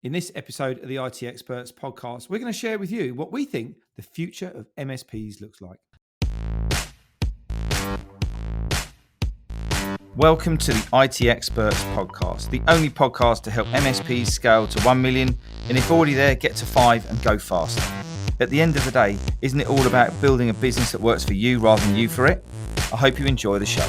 In this episode of the IT Experts podcast, we're going to share with you what we think the future of MSPs looks like. Welcome to the IT Experts podcast, the only podcast to help MSPs scale to 1 million, and if already there, get to 5 and go faster. At the end of the day, isn't it all about building a business that works for you rather than you for it? I hope you enjoy the show.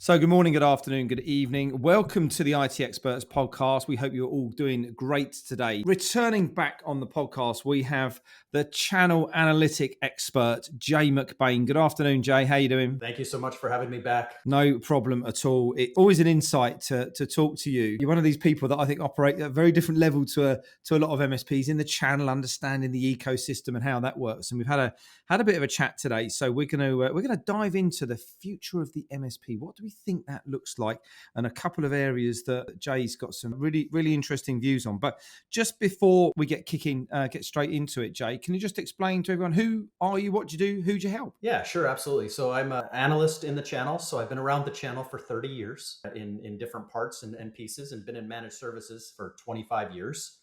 So good morning, good afternoon, good evening. Welcome to the IT Experts podcast. We hope you're all doing great today. Returning back on the podcast, we have the channel analytic expert, Jay McBain. Good afternoon, Jay. How you doing? Thank you so much for having me back. No problem at all. It's always an insight to talk to you. You're one of these people that I think operate at a very different level to a lot of MSPs in the channel, understanding the ecosystem and how that works. And we've had a bit of a chat today. So we're gonna dive into the future of the MSP. What do we think that looks like? And a couple of areas that Jay's got some really, really interesting views on. But just before we get straight into it, Jay, can you just explain to everyone, who are you, what do you do, who do you help? Yeah, sure, absolutely. So I'm an analyst in the channel. So I've been around the channel for 30 years in different parts and pieces, and been in managed services for 25 years.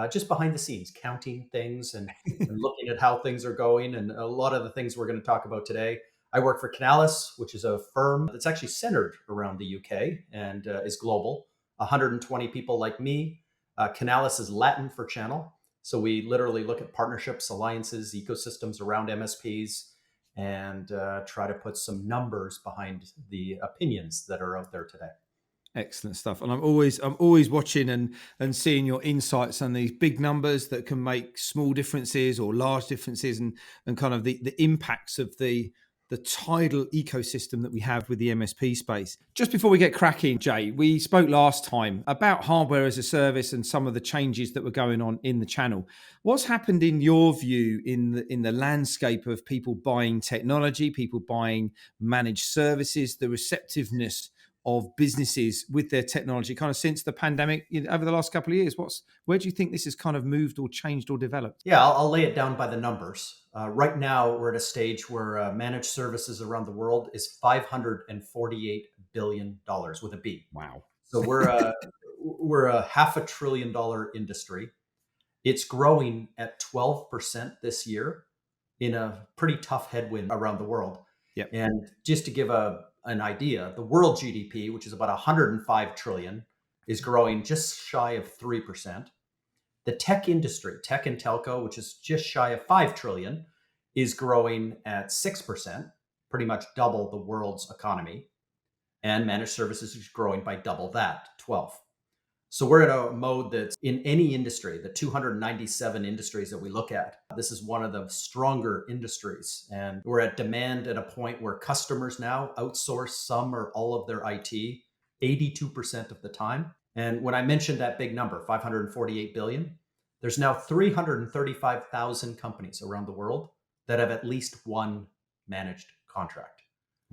Just behind the scenes, counting things and looking at how things are going, and a lot of the things we're going to talk about today. I work for Canalys, which is a firm that's actually centered around the UK and is global. 120 people like me. Canalys is Latin for channel. So we literally look at partnerships, alliances, ecosystems around MSPs, and try to put some numbers behind the opinions that are out there today. Excellent stuff. And I'm always watching and seeing your insights on these big numbers that can make small differences or large differences, and kind of the impacts of the tidal ecosystem that we have with the MSP space. Just before we get cracking, Jay, we spoke last time about hardware as a service and some of the changes that were going on in the channel. What's happened in your view in the landscape of people buying technology, people buying managed services, the receptiveness of businesses with their technology kind of since the pandemic, over the last couple of years? Where do you think this has kind of moved or changed or developed? Yeah, I'll lay it down by the numbers. Right now, we're at a stage where managed services around the world is $548 billion with a B. Wow. So we're a $500 billion industry. It's growing at 12% this year in a pretty tough headwind around the world. Yep. And just to give an idea, the world GDP, which is about 105 trillion, is growing just shy of 3%. The tech industry, tech and telco, which is just shy of 5 trillion, is growing at 6%, pretty much double the world's economy. And managed services is growing by double that, 12. So we're in a mode that's in any industry, the 297 industries that we look at. This is one of the stronger industries. And we're at demand at a point where customers now outsource some or all of their IT 82% of the time. And when I mentioned that big number, 548 billion, there's now 335,000 companies around the world that have at least one managed contract.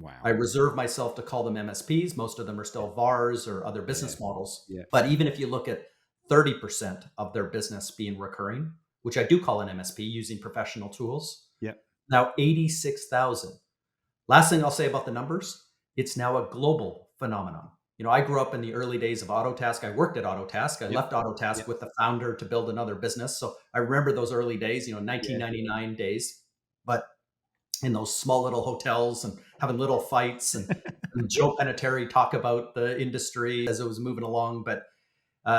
Wow. I reserve myself to call them MSPs. Most of them are still VARs or other business models. Yeah. But even if you look at 30% of their business being recurring, which I do call an MSP using professional tools, now 86,000. Last thing I'll say about the numbers, it's now a global phenomenon. I grew up in the early days of Autotask. I worked at Autotask. I left Autotask with the founder to build another business. So I remember those early days, 1999 days. But in those small little hotels and having little fights and Joe Panettiere talk about the industry as it was moving along. But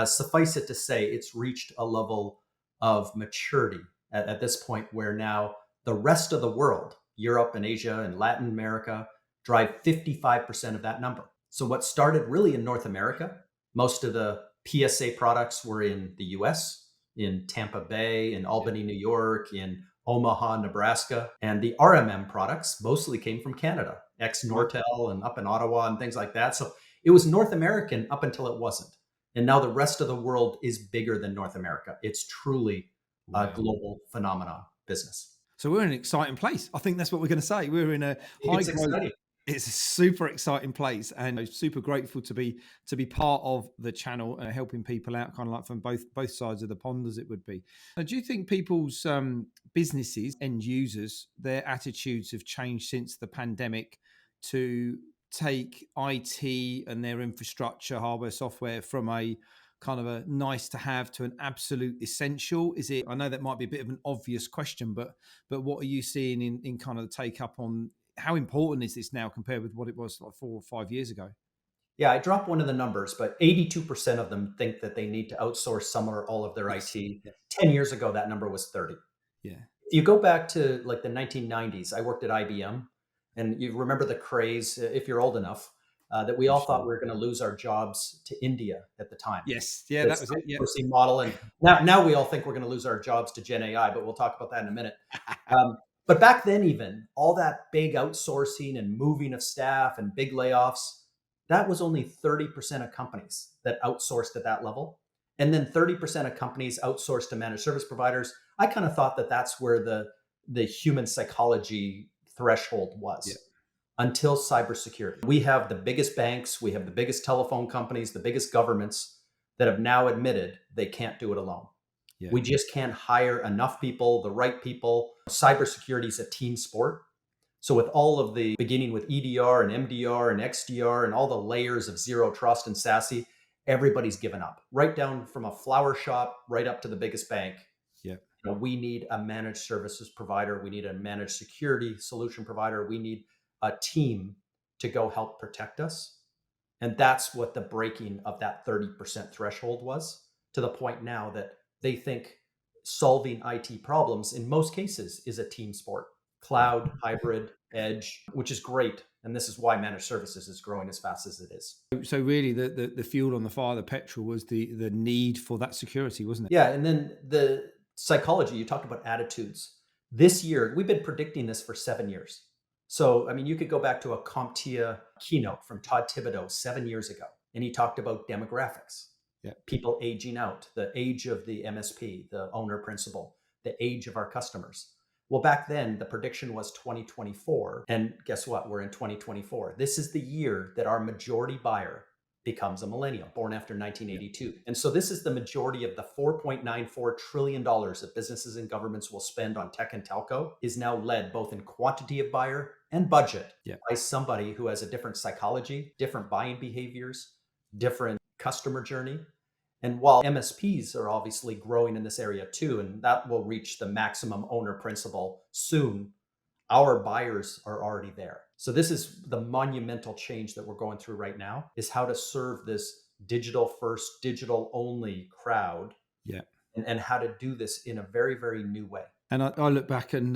suffice it to say, it's reached a level of maturity at this point where now the rest of the world, Europe and Asia and Latin America, drive 55% of that number. So what started really in North America, most of the PSA products were in the US, in Tampa Bay, in Albany, New York, in Omaha, Nebraska. And the RMM products mostly came from Canada, ex-Nortel and up in Ottawa and things like that. So it was North American up until it wasn't. And now the rest of the world is bigger than North America. It's truly a global phenomenon business. So we're in an exciting place. I think that's what we're going to say. We're in a high growth. It's a super exciting place, and I'm super grateful to be part of the channel and helping people out, kind of like from both sides of the pond, as it would be. Now, do you think people's businesses, end users, their attitudes have changed since the pandemic to take IT and their infrastructure, hardware, software from a kind of a nice to have to an absolute essential? Is it, I know that might be a bit of an obvious question, but what are you seeing in kind of the take up on how important is this now compared with what it was like 4 or 5 years ago? Yeah, I dropped one of the numbers, but 82% of them think that they need to outsource some or all of their Yes. IT. Yeah. 10 years ago, that number was 30. Yeah. If you go back to like the 1990s, I worked at IBM, and you remember the craze, if you're old enough, that we I'm all thought sure. we were going to lose our jobs to India at the time. Yes. Yeah, that This was it. Yeah. outsourcing model, and now we all think we're going to lose our jobs to Gen AI, but we'll talk about that in a minute. But back then, even all that big outsourcing and moving of staff and big layoffs, that was only 30% of companies that outsourced at that level. And then 30% of companies outsourced to managed service providers. I kind of thought that that's where the human psychology threshold Yeah. was until cybersecurity. We have the biggest banks, we have the biggest telephone companies, the biggest governments that have now admitted they can't do it alone. Yeah. We just can't hire enough people, the right people. Cybersecurity is a team sport. So with all of the beginning with EDR and MDR and XDR and all the layers of zero trust and SASE, everybody's given up. Right down from a flower shop right up to the biggest bank. Yeah. We need a managed services provider. We need a managed security solution provider. We need a team to go help protect us. And that's what the breaking of that 30% threshold was, to the point now that they think solving IT problems in most cases is a team sport. Cloud, hybrid, edge, which is great. And this is why managed services is growing as fast as it is. So really the fuel on the fire, the petrol, was the need for that security, wasn't it? Yeah. And then the psychology, you talked about attitudes. This year, we've been predicting this for 7 years. So, I mean, you could go back to a CompTIA keynote from Todd Thibodeau 7 years ago, and he talked about demographics, Yeah. people aging out, the age of the MSP, the owner principal, the age of our customers. Well, back then, the prediction was 2024. And guess what? We're in 2024. This is the year that our majority buyer becomes a millennial, born after 1982. And so this is the majority of the $4.94 trillion that businesses and governments will spend on tech and telco is now led both in quantity of buyer and budget by somebody who has a different psychology, different buying behaviors, different customer journey. And while MSPs are obviously growing in this area too, and that will reach the maximum owner principle soon, our buyers are already there. So this is the monumental change that we're going through right now, is how to serve this digital first, digital only crowd. Yeah. And how to do this in a very, very new way. And I look back and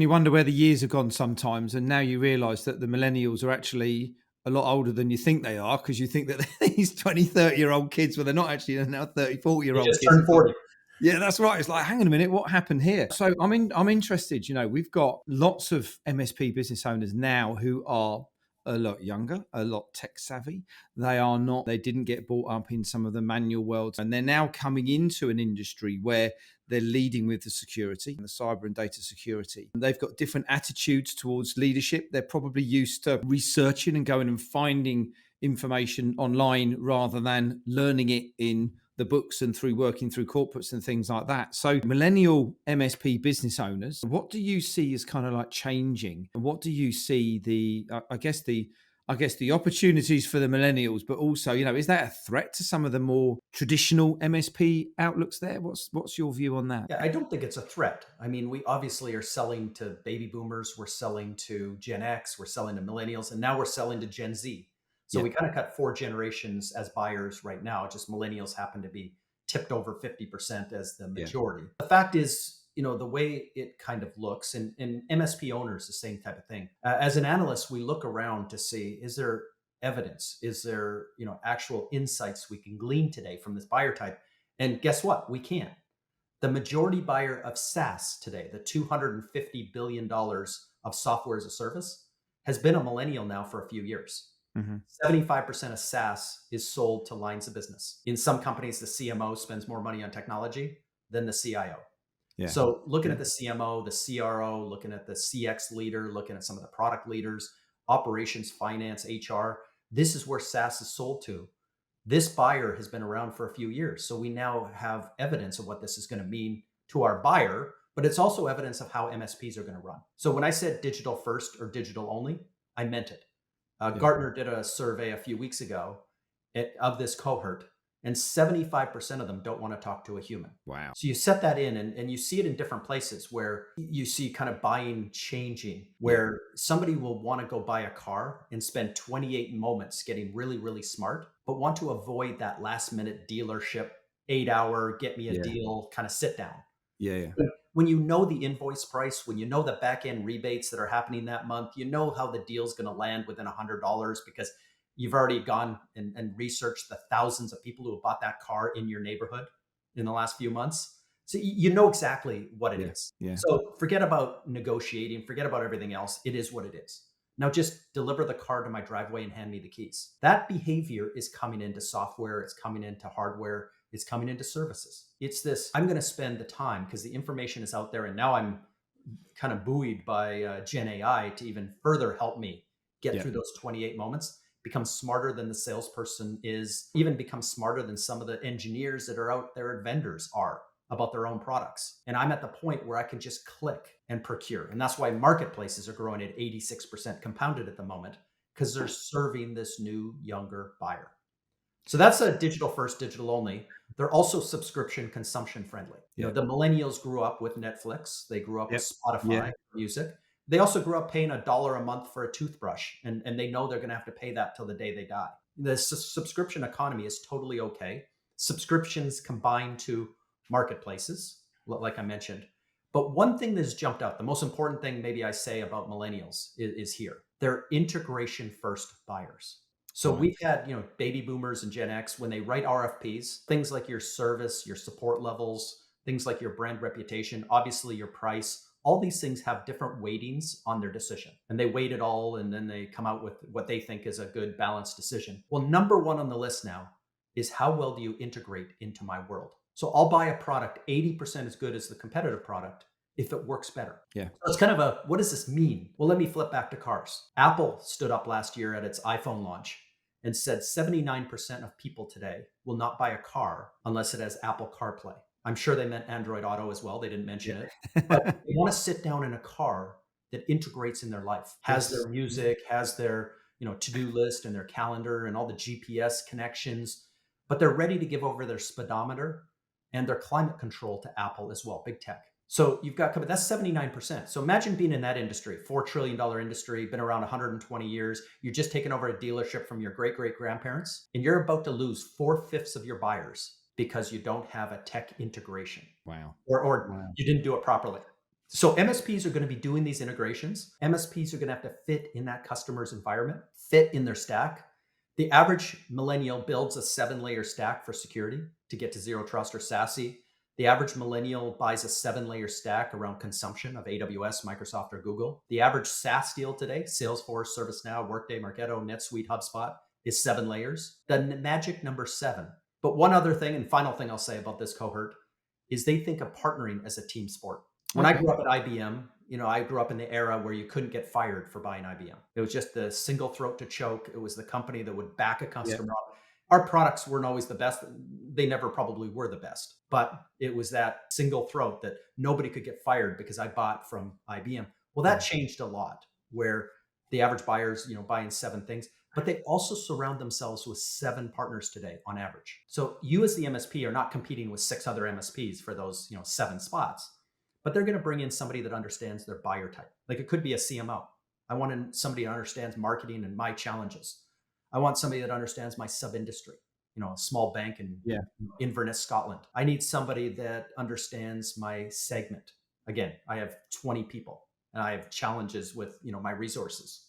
you wonder where the years have gone sometimes. And now you realize that the millennials are actually a lot older than you think they are, because you think that these 20, 30-year-old kids, well, they're not actually, they're now 30, 40-year-old kids. Just turned 40. Yeah, that's right. It's like, hang on a minute, what happened here? So I'm interested. We've got lots of MSP business owners now who are a lot younger, a lot tech savvy. They didn't get brought up in some of the manual worlds, and they're now coming into an industry where they're leading with the security, the cyber and data security. They've got different attitudes towards leadership. They're probably used to researching and going and finding information online rather than learning it in the books and through working through corporates and things like that. So millennial MSP business owners, what do you see as kind of like changing? And what do you see I guess the opportunities for the millennials, but also, is that a threat to some of the more traditional MSP outlooks there? What's your view on that? Yeah, I don't think it's a threat. I mean, we obviously are selling to baby boomers, we're selling to Gen X, we're selling to millennials, and now we're selling to Gen Z. So we kind of cut 4 generations as buyers right now. Just millennials happen to be tipped over 50% as the majority. The fact is, the way it kind of looks, and MSP owners, the same type of thing. As an analyst, we look around to see, is there evidence? Is there, actual insights we can glean today from this buyer type? And guess what? We can. The majority buyer of SaaS today, the $250 billion of software as a service, has been a millennial now for a few years. 75% of SaaS is sold to lines of business. In some companies, the CMO spends more money on technology than the CIO. Yeah. So looking at the CMO, the CRO, looking at the CX leader, looking at some of the product leaders, operations, finance, HR, this is where SaaS is sold to. This buyer has been around for a few years. So we now have evidence of what this is going to mean to our buyer, but it's also evidence of how MSPs are going to run. So when I said digital first or digital only, I meant it. Gartner did a survey a few weeks ago of this cohort, and 75% of them don't want to talk to a human. Wow. So you set that in, and you see it in different places where you see kind of buying changing, where somebody will want to go buy a car and spend 28 moments getting really, really smart, but want to avoid that last minute dealership, 8 hour, get me a deal kind of sit down. Yeah. When you know the invoice price, when you know the back end rebates that are happening that month, you know how the deal's going to land within $100 because you've already gone and researched the thousands of people who have bought that car in your neighborhood in the last few months. So you know exactly what it is. Yeah. So forget about negotiating, forget about everything else. It is what it is. Now just deliver the car to my driveway and hand me the keys. That behavior is coming into software, it's coming into hardware, it's coming into services. It's this, I'm going to spend the time because the information is out there. And now I'm kind of buoyed by Gen AI to even further help me get through those 28 moments, become smarter than the salesperson is, even become smarter than some of the engineers that are out there at vendors are about their own products. And I'm at the point where I can just click and procure. And that's why marketplaces are growing at 86% compounded at the moment, because they're serving this new, younger buyer. So that's a digital first, digital only. They're also subscription consumption friendly. You know, the millennials grew up with Netflix. They grew up with Spotify music. They also grew up paying $1 a month for a toothbrush, and they know they're going to have to pay that till the day they die. The subscription economy is totally okay. Subscriptions combined to marketplaces, like I mentioned. But one thing that's jumped out, the most important thing maybe I say about millennials is here. They're integration first buyers. So we've had, baby boomers and Gen X, when they write RFPs, things like your service, your support levels, things like your brand reputation, obviously your price, all these things have different weightings on their decision. And they weight it all, and then they come out with what they think is a good balanced decision. Well, number one on the list now is how well do you integrate into my world? So I'll buy a product 80% as good as the competitive product if it works better. Yeah. So it's kind of what does this mean? Well, let me flip back to cars. Apple stood up last year at its iPhone launch and said 79% of people today will not buy a car unless it has Apple CarPlay. I'm sure they meant Android Auto as well. They didn't mention it. But they want to sit down in a car that integrates in their life, has their music, has their to-do list and their calendar and all the GPS connections, but they're ready to give over their speedometer and their climate control to Apple as well, big tech. So you've got, that's 79%. So imagine being in that industry, $4 trillion industry, been around 120 years. You're just taking over a dealership from your great-great-grandparents, and you're about to lose 4/5 of your buyers because you don't have a tech integration. Wow. Or you didn't do it properly. So MSPs are going to be doing these integrations. MSPs are going to have to fit in that customer's environment, fit in their stack. The average millennial builds a 7-layer stack for security to get to zero trust or SASE. The average millennial buys a 7-layer stack around consumption of AWS, Microsoft, or Google. The average SaaS deal today, Salesforce, ServiceNow, Workday, Marketo, NetSuite, HubSpot, is 7 layers. The magic number 7. But one other thing, and final thing I'll say about this cohort, is they think of partnering as a team sport. When I grew up at IBM, I grew up in the era where you couldn't get fired for buying IBM. It was just the single throat to choke. It was the company that would back a customer up. Our products weren't always the best. They never probably were the best, but it was that single throat that nobody could get fired because I bought from IBM. Well, that changed a lot, where the average buyer's, buying 7 things, but they also surround themselves with 7 partners today on average. So you as the MSP are not competing with 6 other MSPs for those, 7 spots, but they're going to bring in somebody that understands their buyer type. Like it could be a CMO. I want somebody who understands marketing and my challenges. I want somebody that understands my sub-industry, a small bank in Inverness, Scotland. I need somebody that understands my segment. Again, I have 20 people and I have challenges with, my resources.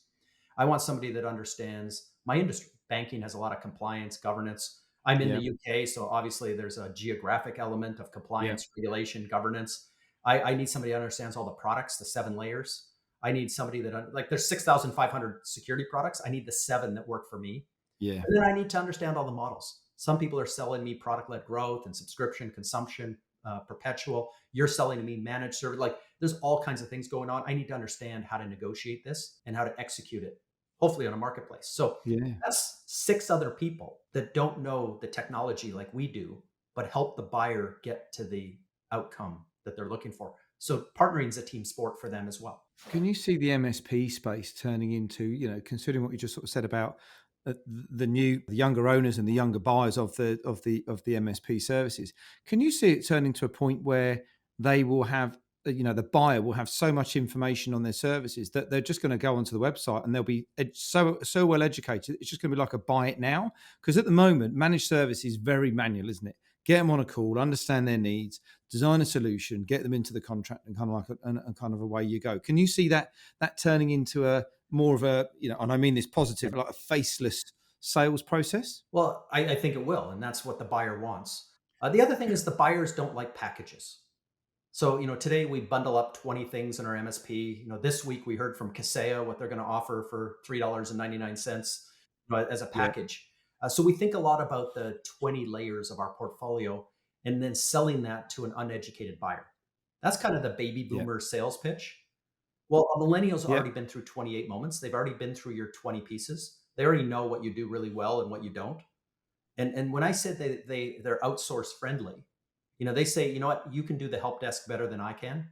I want somebody that understands my industry. Banking has a lot of compliance, governance. I'm in the UK, so obviously there's a geographic element of compliance, regulation, governance. I need somebody that understands all the products, the 7 layers. I need somebody that, there's 6,500 security products. I need the 7 that work for me. Yeah. And then I need to understand all the models. Some people are selling me product-led growth and subscription, consumption, perpetual. You're selling to me managed service. There's all kinds of things going on. I need to understand how to negotiate this and how to execute it, hopefully on a marketplace. So that's 6 other people that don't know the technology like we do, but help the buyer get to the outcome that they're looking for. So partnering is a team sport for them as well. Can you see the MSP space turning into, considering what you just sort of said about the younger owners and the younger buyers of the MSP services? Can you see it turning to a point where they will have, the buyer will have so much information on their services that they're just going to go onto the website and they'll be so well educated. It's just going to be like a buy it now. Because at the moment, managed service is very manual, isn't it? Get them on a call, understand their needs, design a solution, get them into the contract, and kind of and kind of away you go. Can you see that turning into a more of a, and I mean this positive, like a faceless sales process? Well, I think it will, and that's what the buyer wants. The other thing is the buyers don't like packages. So, today we bundle up 20 things in our MSP. This week we heard from Kaseya what they're going to offer for $3.99 as a Yeah, package. So we think a lot about the 20 layers of our portfolio and then selling that to an uneducated buyer. That's kind of the baby yeah, boomer sales pitch. Well, a millennial's yeah, already been through 28 moments. They've already been through your 20 pieces. They already know what you do really well and what you don't. And when I said they're outsource friendly, they say, you know what, you can do the help desk better than I can.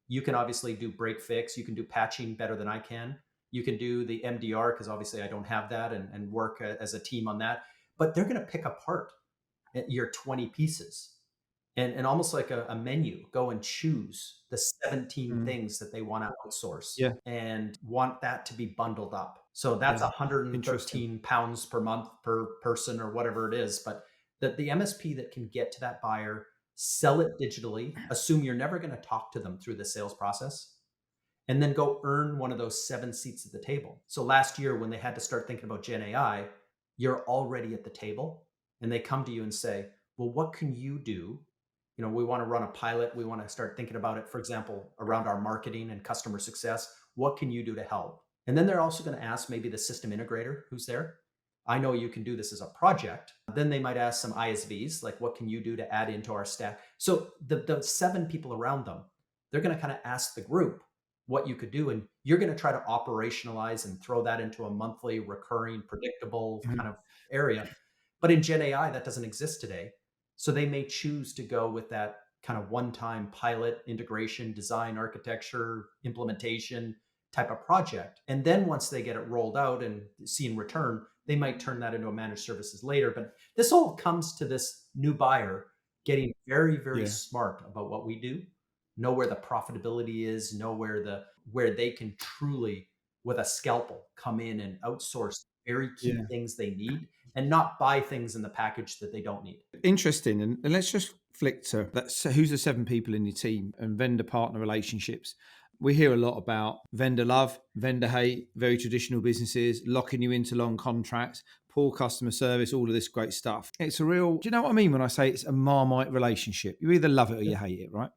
You can obviously do break fix. You can do patching better than I can. You can do the MDR because obviously I don't have that and work as a team on that. But they're going to pick apart your 20 pieces and almost like a menu, go and choose the 17 mm, things that they want to outsource yeah, and want that to be bundled up. So that's yeah. Interesting. £113 per month per person or whatever it is. But the MSP that can get to that buyer, sell it digitally, assume you're never going to talk to them through the sales process, and then go earn one of those 7 seats at the table. So last year, when they had to start thinking about Gen AI, you're already at the table and they come to you and say, well, what can you do? We want to run a pilot. We want to start thinking about it, for example, around our marketing and customer success. What can you do to help? And then they're also going to ask maybe the system integrator who's there. I know you can do this as a project. Then they might ask some ISVs, like, what can you do to add into our stack? So the 7 people around them, they're going to kind of ask the group what you could do. And you're going to try to operationalize and throw that into a monthly, recurring, predictable Mhm. kind of area. But in Gen AI, that doesn't exist today. So they may choose to go with that kind of one-time pilot integration, design, architecture, implementation type of project. And then once they get it rolled out and see in return, they might turn that into a managed services later. But this all comes to this new buyer getting very, very Yeah, smart about what we do, know where the profitability is, know where they can truly, with a scalpel, come in and outsource very key yeah. things they need and not buy things in the package that they don't need. Interesting. And let's just flick to that. So who's the 7 people in your team and vendor partner relationships? We hear a lot about vendor love, vendor hate, very traditional businesses, locking you into long contracts, poor customer service, all of this great stuff. It's a real, do you know what I mean when I say it's a Marmite relationship? You either love it or you hate it, right?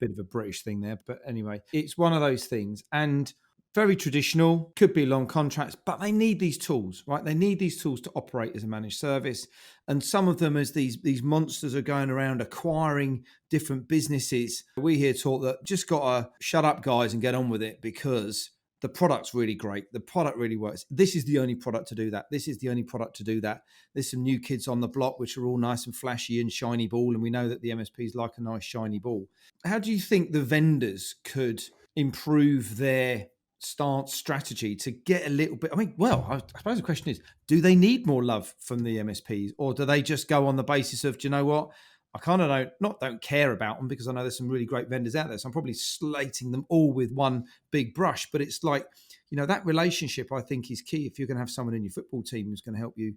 Bit of a British thing there. But anyway, it's one of those things. And very traditional, could be long contracts, but they need these tools, right? They need these tools to operate as a managed service. And some of them, as these monsters are going around acquiring different businesses, we hear talk that just gotta shut up, guys, and get on with it because the product's really great. The product really works. This is the only product to do that. This is the only product to do that. There's some new kids on the block which are all nice and flashy and shiny ball, and we know that the MSPs like a nice shiny ball. How do you think the vendors could improve their stance strategy to get a little bit? I mean, well, I suppose the question is, do they need more love from the MSPs, or do they just go on the basis of, do you know what? I kind of don't care about them because I know there's some really great vendors out there. So I'm probably slating them all with one big brush. But it's like, that relationship I think is key if you're going to have someone in your football team who's going to help you,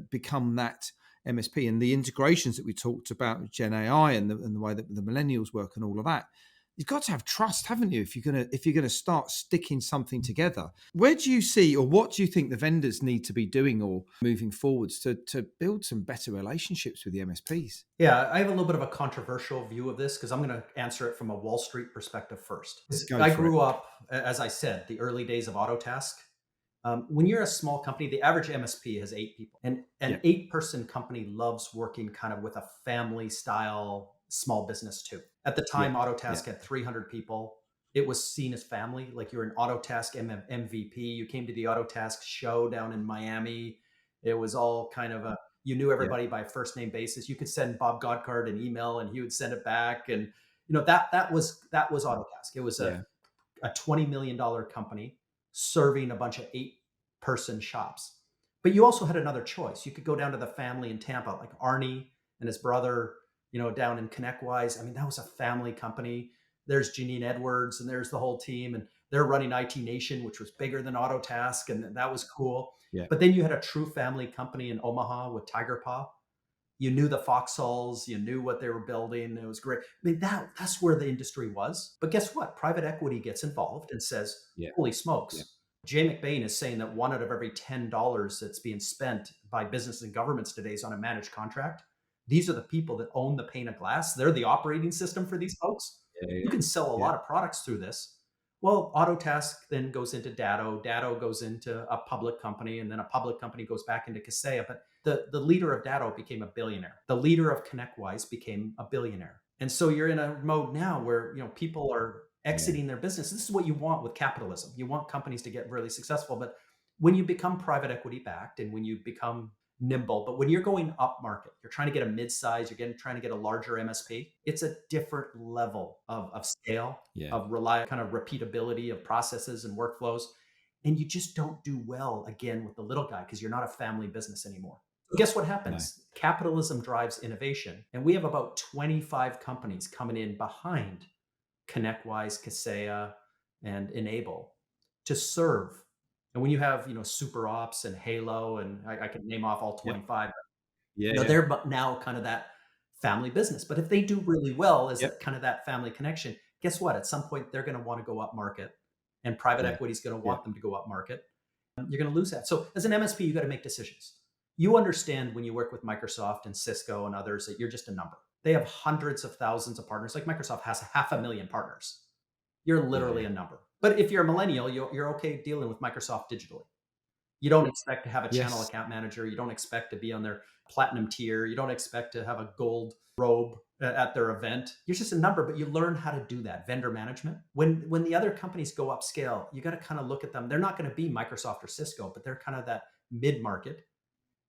become that MSP. And the integrations that we talked about with Gen AI and the way that the millennials work and all of that, you've got to have trust, haven't you? If you're gonna start sticking something together, where do you see, or what do you think the vendors need to be doing or moving forwards to build some better relationships with the MSPs? Yeah, I have a little bit of a controversial view of this because I'm going to answer it from a Wall Street perspective first. Go I for it. grew up, as I said, the early days of Autotask. When you're a small company, the average MSP has 8 people, and an Yeah, 8-person company loves working kind of with a family style small business too. At the yeah, time, yeah, Autotask had 300 people. It was seen as family, like you're an Autotask MVP. You came to the Autotask show down in Miami. It was all kind of you knew yeah, everybody by first name basis. You could send Bob Godcard an email and he would send it back. And, that was Autotask. It was a $20 million company serving a bunch of 8-person shops. But you also had another choice. You could go down to the family in Tampa, like Arnie and his brother, down in ConnectWise. I mean, that was a family company. There's Janine Edwards and there's the whole team, and they're running IT Nation, which was bigger than Autotask, and that was cool. Yeah. But then you had a true family company in Omaha with Tiger Paw. You knew the Foxhalls, you knew what they were building. It was great. I mean, that's where the industry was. But guess what? Private equity gets involved and says, holy smokes. Jay McBain is saying that 1 out of every $10 that's being spent by business and governments today is on a managed contract. These are the people that own the pane of glass. They're the operating system for these folks. You can sell a lot of products through this. Well, Autotask then goes into Datto. Datto goes into a public company, and then a public company goes back into Kaseya. But the leader of Datto became a billionaire. The leader of ConnectWise became a billionaire. And so you're in a mode now where people are exiting their business. This is what you want with capitalism. You want companies to get really successful. But when you become private equity backed and when you become nimble, but when you're going up market, you're trying to get a mid-size, trying to get a larger MSP, it's a different level of scale, of kind of repeatability of processes and workflows. And you just don't do well again with the little guy because you're not a family business anymore. So guess what happens? No. Capitalism drives innovation. And we have about 25 companies coming in behind ConnectWise, Kaseya, and Enable to serve. And when you have, Super Ops and Halo, and I can name off all 25, they're now kind of that family business. But if they do really well as kind of that family connection, guess what? At some point, they're going to want to go up market, and private equity is going to want them to go up market. You're going to lose that. So as an MSP, you got to make decisions. You understand when you work with Microsoft and Cisco and others that you're just a number. They have hundreds of thousands of partners. Like Microsoft has 500,000 partners. You're literally a number. But if you're a millennial, you're okay dealing with Microsoft digitally. You don't expect to have a channel account manager. You don't expect to be on their platinum tier. You don't expect to have a gold robe at their event. You're just a number, but you learn how to do that. Vendor management. When the other companies go upscale, you got to kind of look at them. They're not going to be Microsoft or Cisco, but they're kind of that mid-market,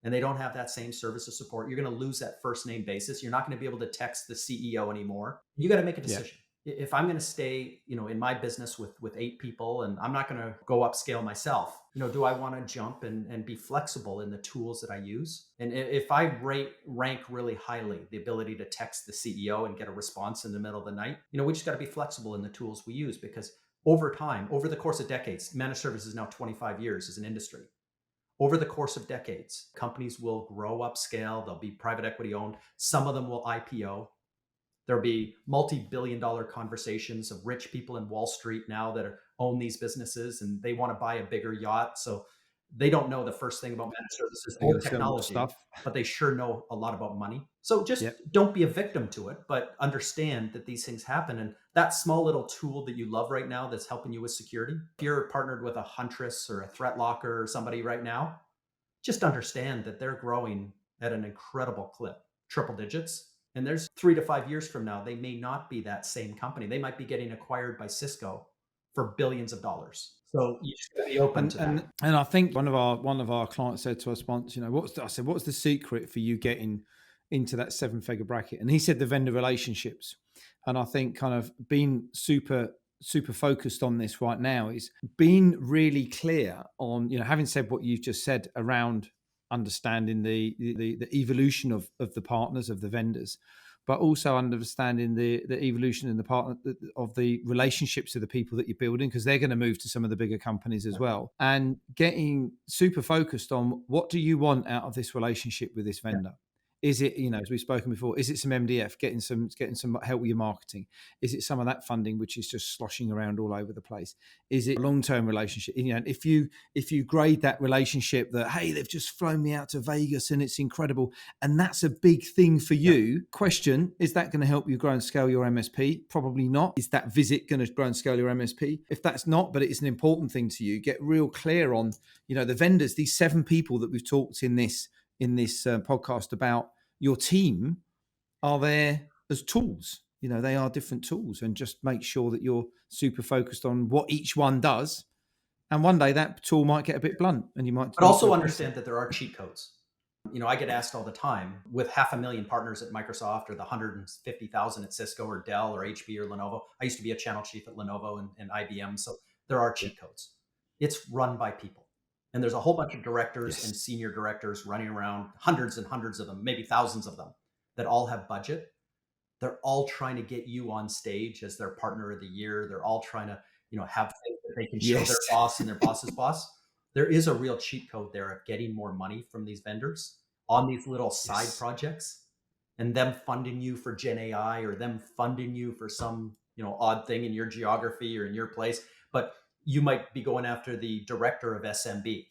and they don't have that same service or support. You're going to lose that first name basis. You're not going to be able to text the CEO anymore. You got to make a decision. If I'm going to stay, in my business with 8 people, and I'm not going to go upscale myself, do I want to jump and be flexible in the tools that I use? And if I rank really highly the ability to text the CEO and get a response in the middle of the night, we just got to be flexible in the tools we use, because over time, over the course of decades, managed services is now 25 years as an industry. Over the course of decades, companies will grow upscale. They'll be private equity owned. Some of them will IPO. There'll be multi-billion-dollar conversations of rich people in Wall Street now that own these businesses, and they want to buy a bigger yacht. So they don't know the first thing about managed services or technology, but they sure know a lot about money. So just don't be a victim to it, but understand that these things happen. And that small little tool that you love right now that's helping you with security, if you're partnered with a Huntress or a Threat Locker or somebody right now, just understand that they're growing at an incredible clip, triple digits. And there's 3 to 5 years from now, they may not be that same company. They might be getting acquired by Cisco for billions of dollars. So you just got to be open to that. And I think one of our clients said to us once, what's the secret for you getting into that 7-figure bracket? And he said the vendor relationships. And I think kind of being super focused on this right now is being really clear on, having said what you've just said around understanding the evolution of the partners, of the vendors, but also understanding the evolution in the partner of the relationships of the people that you're building, because they're going to move to some of the bigger companies as well, and getting super focused on what do you want out of this relationship with this vendor. Is it, as we've spoken before, is it some MDF, getting some help with your marketing? Is it some of that funding which is just sloshing around all over the place? Is it a long-term relationship? If you grade that relationship that, hey, they've just flown me out to Vegas and it's incredible, and that's a big thing for you. Question, is that going to help you grow and scale your MSP? Probably not. Is that visit going to grow and scale your MSP? If that's not, but it's an important thing to you, get real clear on, the vendors, these 7 people that we've talked in this podcast about. Your team are there as tools. They are different tools, and just make sure that you're super focused on what each one does. And one day that tool might get a bit blunt, and you might. But also understand that there are cheat codes. I get asked all the time, with 500,000 partners at Microsoft or the 150,000 at Cisco or Dell or HP or Lenovo. I used to be a channel chief at Lenovo and IBM. So there are cheat codes. It's run by people. And there's a whole bunch of directors and senior directors running around, hundreds and hundreds of them, maybe thousands of them, that all have budget. They're all trying to get you on stage as their partner of the year. They're all trying to, have things that they can show their boss and their boss's boss. There is a real cheat code there of getting more money from these vendors on these little side projects, and them funding you for Gen AI or them funding you for some, odd thing in your geography or in your place. But you might be going after the director of SMB,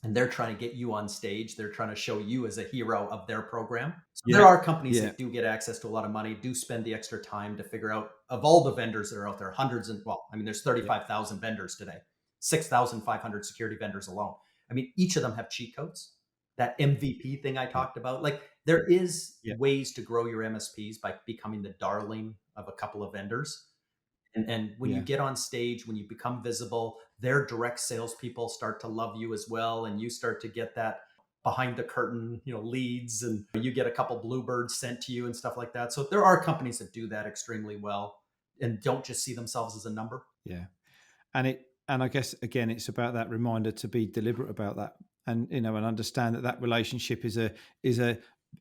and they're trying to get you on stage. They're trying to show you as a hero of their program. So there are companies that do get access to a lot of money, do spend the extra time to figure out, of all the vendors that are out there, hundreds and, there's 35,000 vendors today, 6,500 security vendors alone. Each of them have cheat codes. That MVP thing I talked about, like there is ways to grow your MSPs by becoming the darling of a couple of vendors. And when you get on stage, when you become visible, their direct salespeople start to love you as well. And you start to get that behind the curtain, leads, and you get a couple bluebirds sent to you and stuff like that. So there are companies that do that extremely well and don't just see themselves as a number. Yeah. And I guess, again, it's about that reminder to be deliberate about that. And, and understand that relationship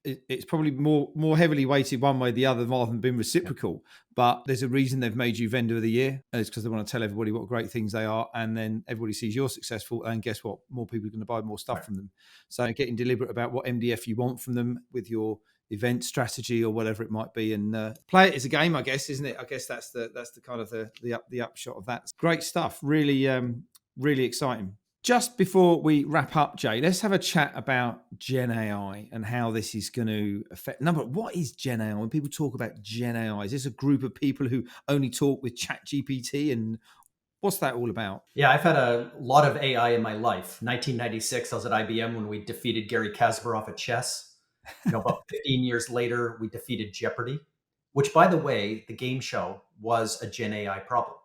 it's probably more heavily weighted one way or the other rather than being reciprocal. But there's a reason they've made you vendor of the year. It's because they want to tell everybody what great things they are. And then everybody sees you're successful. And guess what? More people are going to buy more stuff from them. So getting deliberate about what MDF you want from them with your event strategy or whatever it might be, and play it as a game, I guess, isn't it? I guess that's the kind of the upshot of that. It's great stuff. Really, really exciting. Just before we wrap up, Jay, let's have a chat about Gen AI and how this is going to affect. What is Gen AI? When people talk about Gen AI, is this a group of people who only talk with ChatGPT, and what's that all about? Yeah, I've had a lot of AI in my life. 1996, I was at IBM when we defeated Gary Kasparov at chess. About 15 years later, we defeated Jeopardy, which, by the way, the game show was a Gen AI problem.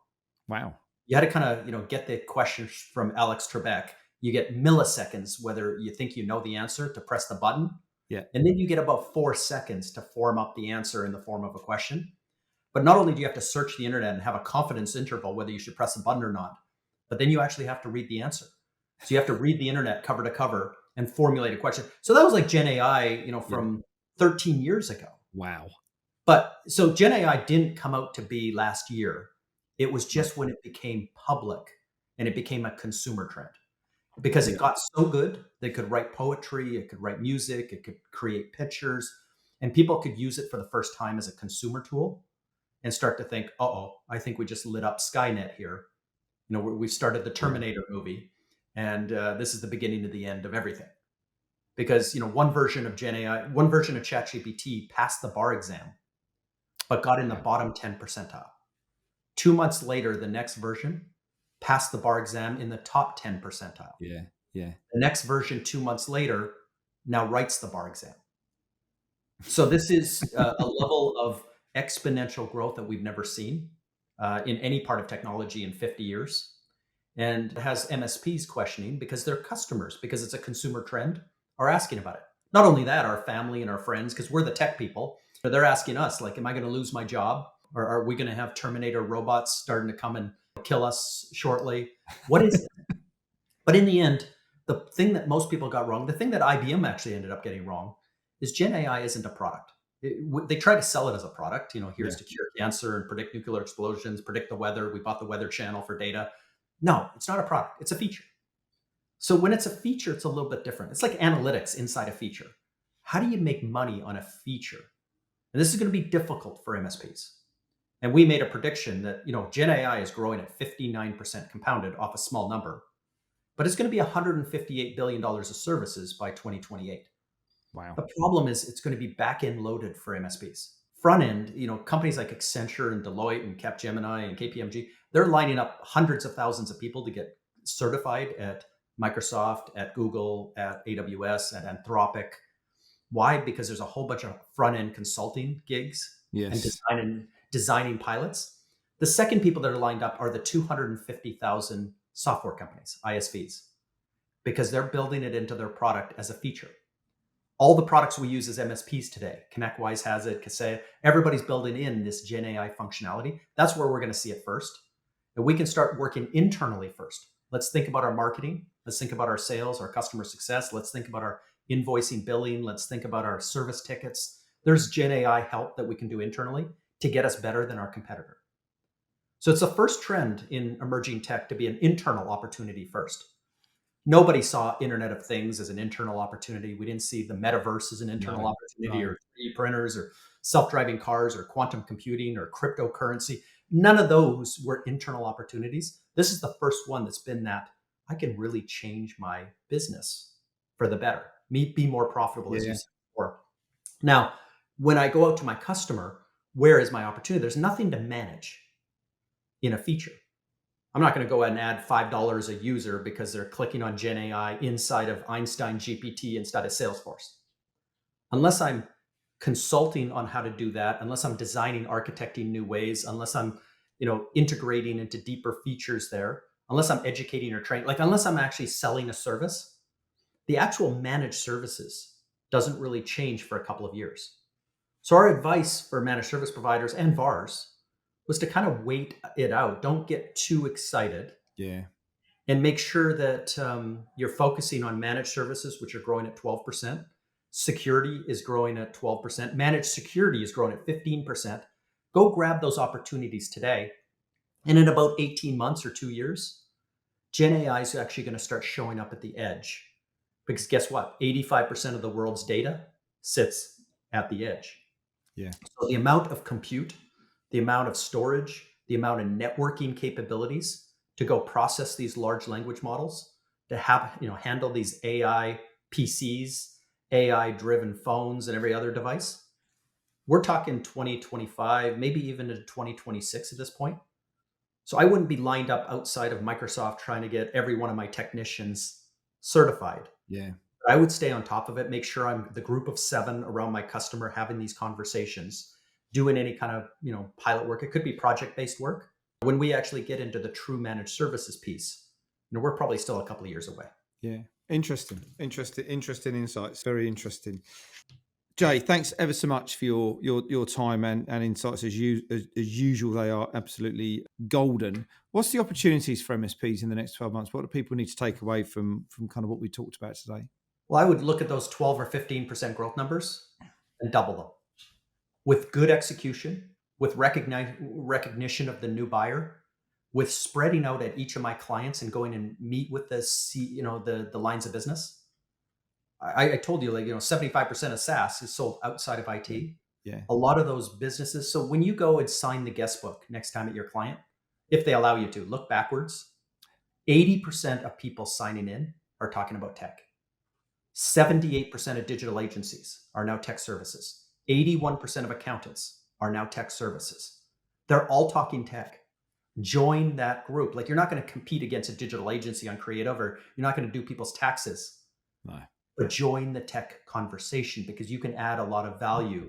Wow. You had to kind of, get the questions from Alex Trebek. You get milliseconds, whether you think you know the answer, to press the button. Yeah. And then you get about 4 seconds to form up the answer in the form of a question. But not only do you have to search the internet and have a confidence interval whether you should press the button or not, but then you actually have to read the answer. So you have to read the internet cover to cover and formulate a question. So that was like Gen AI, from 13 years ago. Wow. But so Gen AI didn't come out to be last year. It was just when it became public and it became a consumer trend, because it got so good that it could write poetry, it could write music, it could create pictures, and people could use it for the first time as a consumer tool and start to think, I think we just lit up Skynet here. We started the Terminator movie, and this is the beginning of the end of everything. Because, one version of Gen AI, one version of ChatGPT passed the bar exam, but got in the bottom 10 percentile. 2 months later, the next version passed the bar exam in the top 10 percentile. Yeah. The next version 2 months later now writes the bar exam. So this is a level of exponential growth that we've never seen in any part of technology in 50 years. And it has MSPs questioning, because their customers, because it's a consumer trend, are asking about it. Not only that, our family and our friends, because we're the tech people, they're asking us, like, am I going to lose my job? Or are we going to have Terminator robots starting to come and kill us shortly? What is it? But in the end, the thing that most people got wrong, the thing that IBM actually ended up getting wrong, is Gen AI isn't a product. They try to sell it as a product. Here's to cure cancer and predict nuclear explosions, predict the weather. We bought the Weather Channel for data. No, it's not a product. It's a feature. So when it's a feature, it's a little bit different. It's like analytics inside a feature. How do you make money on a feature? And this is going to be difficult for MSPs. And we made a prediction that, Gen AI is growing at 59% compounded off a small number, but it's going to be $158 billion of services by 2028. Wow. The problem is it's going to be back-end loaded for MSPs. Front end, companies like Accenture and Deloitte and Capgemini and KPMG, they're lining up hundreds of thousands of people to get certified at Microsoft, at Google, at AWS, at Anthropic. Why? Because there's a whole bunch of front-end consulting gigs and designing pilots. The second people that are lined up are the 250,000 software companies, ISVs, because they're building it into their product as a feature. All the products we use as MSPs today, ConnectWise has it, Kaseya, everybody's building in this Gen AI functionality. That's where we're going to see it first. And we can start working internally first. Let's think about our marketing. Let's think about our sales, our customer success. Let's think about our invoicing, billing. Let's think about our service tickets. There's Gen AI help that we can do internally to get us better than our competitor. So it's the first trend in emerging tech to be an internal opportunity first. Nobody saw Internet of Things as an internal opportunity. We didn't see the metaverse as an internal opportunity, or 3D printers, or self-driving cars, or quantum computing, or cryptocurrency. None of those were internal opportunities. This is the first one that's been that I can really change my business for the better, be more profitable, as you said before. Now, when I go out to my customer, where is my opportunity? There's nothing to manage in a feature. I'm not going to go ahead and add $5 a user because they're clicking on Gen AI inside of Einstein GPT instead of Salesforce. Unless I'm consulting on how to do that, unless I'm designing, architecting new ways, unless I'm, integrating into deeper features there, unless I'm educating or training, unless I'm actually selling a service, the actual managed services doesn't really change for a couple of years. So our advice for managed service providers and VARs was to kind of wait it out. Don't get too excited. Yeah. And make sure that you're focusing on managed services, which are growing at 12%. Security is growing at 12%. Managed security is growing at 15%. Go grab those opportunities today. And in about 18 months or 2 years, Gen AI is actually going to start showing up at the edge. Because guess what? 85% of the world's data sits at the edge. Yeah. So the amount of compute, the amount of storage, the amount of networking capabilities to go process these large language models, to have, handle these AI PCs, AI driven phones, and every other device. We're talking 2025, maybe even into 2026 at this point. So I wouldn't be lined up outside of Microsoft trying to get every one of my technicians certified. Yeah. But I would stay on top of it, make sure I'm the group of 7 around my customer having these conversations, doing any kind of, pilot work. It could be project-based work. When we actually get into the true managed services piece, we're probably still a couple of years away. Yeah. Interesting insights. Very interesting. Jay, thanks ever so much for your time and insights. As usual, they are absolutely golden. What's the opportunities for MSPs in the next 12 months? What do people need to take away from kind of what we talked about today? Well, I would look at those 12 or 15% growth numbers and double them with good execution, with recognition of the new buyer, with spreading out at each of my clients and going and meet with the lines of business. I told you, 75% of SaaS is sold outside of IT. Yeah. A lot of those businesses. So when you go and sign the guest book next time at your client, if they allow you to, look backwards. 80% of people signing in are talking about tech. 78% of digital agencies are now tech services. 81% of accountants are now tech services. They're all talking tech. Join that group. You're not going to compete against a digital agency on creative, or you're not going to do people's taxes. No. But join the tech conversation, because you can add a lot of value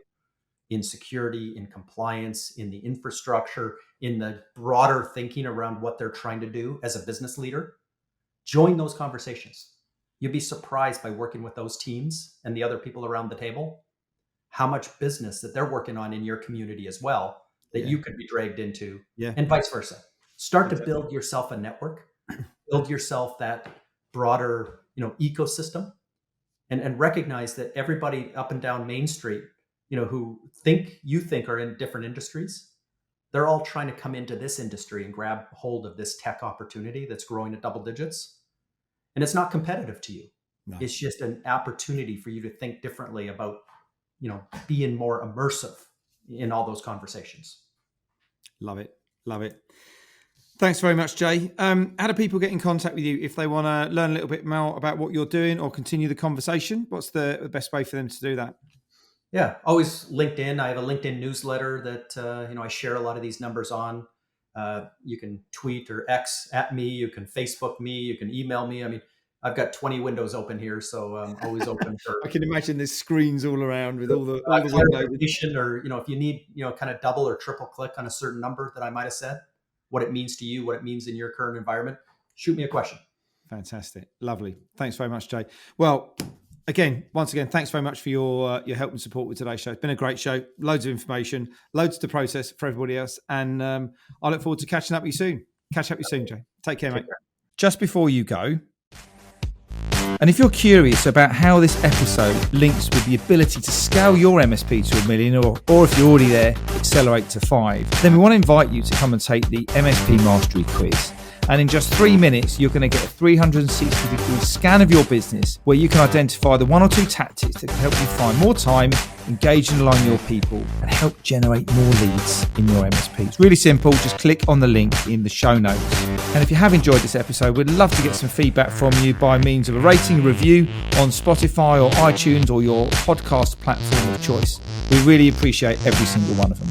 in security, in compliance, in the infrastructure, in the broader thinking around what they're trying to do as a business leader. Join those conversations. You'd be surprised by working with those teams and the other people around the table, how much business that they're working on in your community as well that you could be dragged into, and vice versa. Start to build yourself a network, build yourself that broader, ecosystem, and recognize that everybody up and down Main Street, who you think are in different industries, they're all trying to come into this industry and grab hold of this tech opportunity that's growing at double digits. And it's not competitive to you. No. It's just an opportunity for you to think differently about, being more immersive in all those conversations. Love it. Thanks very much, Jay. How do people get in contact with you if they want to learn a little bit more about what you're doing or continue the conversation? What's the best way for them to do that? Yeah, always LinkedIn. I have a LinkedIn newsletter that I share a lot of these numbers on. You can tweet or X at me. You can Facebook me. You can email me. I mean, I've got 20 windows open here, so I'm always open for. I can imagine there's screens all around with all the windows. Or if you need kind of double or triple click on a certain number that I might have said, what it means to you, what it means in your current environment, shoot me a question. Fantastic. Lovely. Thanks very much, Jay. Well, Once again, thanks very much for your help and support with today's show. It's been a great show. Loads of information, loads to process for everybody else. And I look forward to catching up with you soon. Catch up with you soon, Jay. Take care, mate. Just before you go, and if you're curious about how this episode links with the ability to scale your MSP to $1 million, or if you're already there, accelerate to 5, then we want to invite you to come and take the MSP Mastery Quiz. And in just 3 minutes, you're going to get a 360-degree scan of your business where you can identify the 1 or 2 tactics that can help you find more time, engage and align your people, and help generate more leads in your MSP. It's really simple. Just click on the link in the show notes. And if you have enjoyed this episode, we'd love to get some feedback from you by means of a rating and review on Spotify or iTunes or your podcast platform of choice. We really appreciate every single one of them.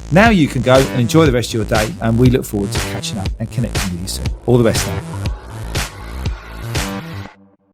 Now you can go and enjoy the rest of your day, and we look forward to catching up and connecting with you soon. All the best now.